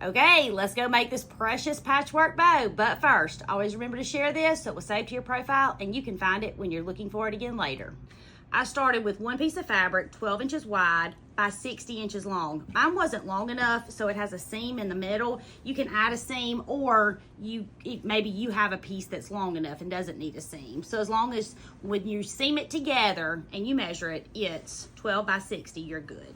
Okay, let's go make this precious patchwork bow. But first, always remember to share this so it will save to your profile and you can find it when you're looking for it again later. I started with one piece of fabric, 12 inches wide by 60 inches long. Mine wasn't long enough, so it has a seam in the middle. You can add a seam, or maybe you have a piece that's long enough and doesn't need a seam. So as long as when you seam it together and you measure it, it's 12 by 60, you're good.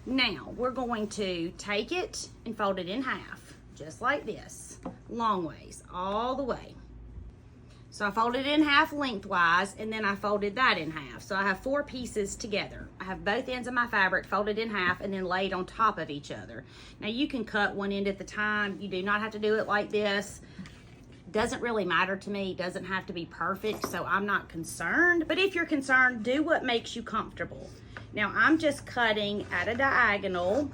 Now, we're going to take it and fold it in half, just like this, long ways, all the way. So I folded it in half lengthwise, and then I folded that in half. So I have 4 pieces together. I have both ends of my fabric folded in half and then laid on top of each other. Now you can cut one end at the time. You do not have to do it like this. Doesn't really matter to me. Doesn't have to be perfect, so I'm not concerned. But if you're concerned, do what makes you comfortable. Now I'm just cutting at a diagonal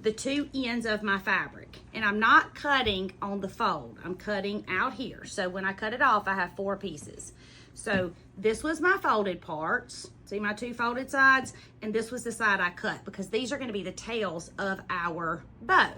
the 2 ends of my fabric, and I'm not cutting on the fold. I'm cutting out here. So when I cut it off, I have 4 pieces. So this was my folded parts. See my 2 folded sides? And this was the side I cut, because these are going to be the tails of our bow.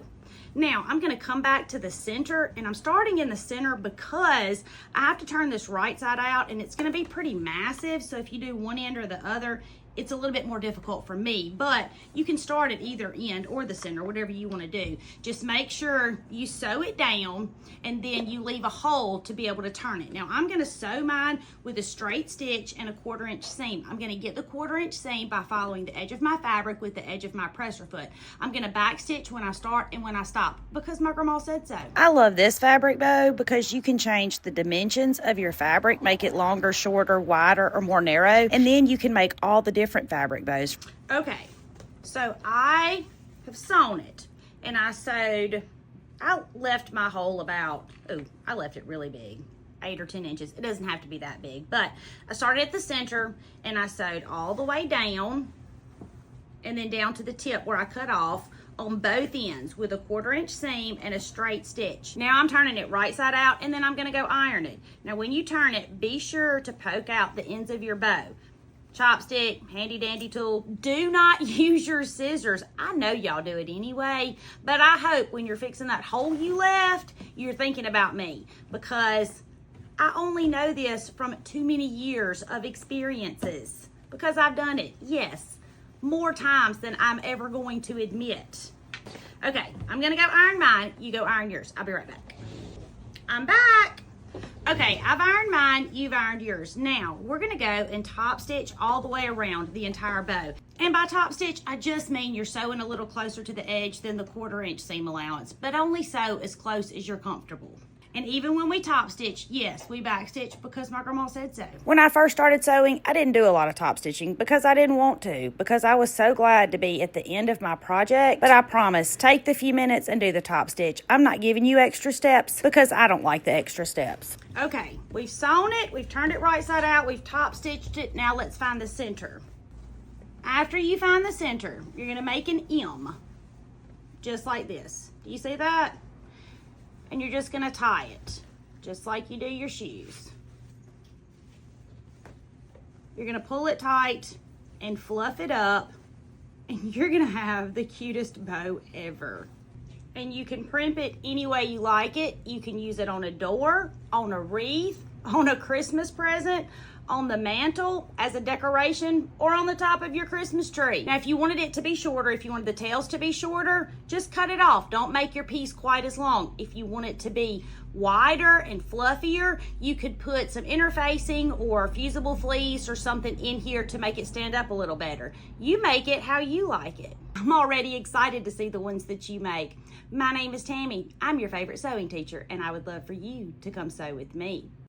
Now I'm going to come back to the center, and I'm starting in the center because I have to turn this right side out, and it's going to be pretty massive. So if you do one end or the other, it's a little bit more difficult for me, but you can start at either end or the center, whatever you want to do. Just make sure you sew it down, and then you leave a hole to be able to turn it. Now I'm going to sew mine with a straight stitch and a 1/4 inch seam. I'm going to get the 1/4 inch seam by following the edge of my fabric with the edge of my presser foot. I'm going to back stitch when I start and when I stop, because my grandma said so. I love this fabric bow because you can change the dimensions of your fabric, make it longer, shorter, wider, or more narrow, and then you can make all the different fabric bows. Okay, so I have sewn it, and I left my hole about, I left it really big, 8 or 10 inches. It doesn't have to be that big, but I started at the center and I sewed all the way down and then down to the tip where I cut off on both ends with a 1/4 inch seam and a straight stitch. Now I'm turning it right side out, and then I'm going to go iron it. Now when you turn it, be sure to poke out the ends of your bow. Chopstick, handy dandy tool. Do not use your scissors. I know y'all do it anyway, but I hope when you're fixing that hole you left, you're thinking about me, because I only know this from too many years of experiences, because I've done it, yes, more times than I'm ever going to admit. Okay, I'm gonna go iron mine. You go iron yours. I'll be right back. I'm back. Okay, I've ironed mine, you've ironed yours. Now, we're gonna go and top stitch all the way around the entire bow. And by top stitch, I just mean you're sewing a little closer to the edge than the 1/4 inch seam allowance, but only sew as close as you're comfortable. And even when we top stitch, yes, we back stitch because my grandma said so. When I first started sewing, I didn't do a lot of top stitching because I didn't want to, because I was so glad to be at the end of my project. But I promise, take the few minutes and do the top stitch. I'm not giving you extra steps because I don't like the extra steps. Okay, we've sewn it, we've turned it right side out, we've top stitched it. Now let's find the center. After you find the center, you're gonna make an M, just like this. Do you see that? And you're just gonna tie it, just like you do your shoes. You're gonna pull it tight and fluff it up, and you're gonna have the cutest bow ever. And you can primp it any way you like it. You can use it on a door, on a wreath, on a Christmas present, on the mantle as a decoration, or on the top of your Christmas tree. Now, if you wanted it to be shorter, if you wanted the tails to be shorter, just cut it off. Don't make your piece quite as long. If you want it to be wider and fluffier, you could put some interfacing or fusible fleece or something in here to make it stand up a little better. You make it how you like it. I'm already excited to see the ones that you make. My name is Tammy. I'm your favorite sewing teacher, and I would love for you to come sew with me.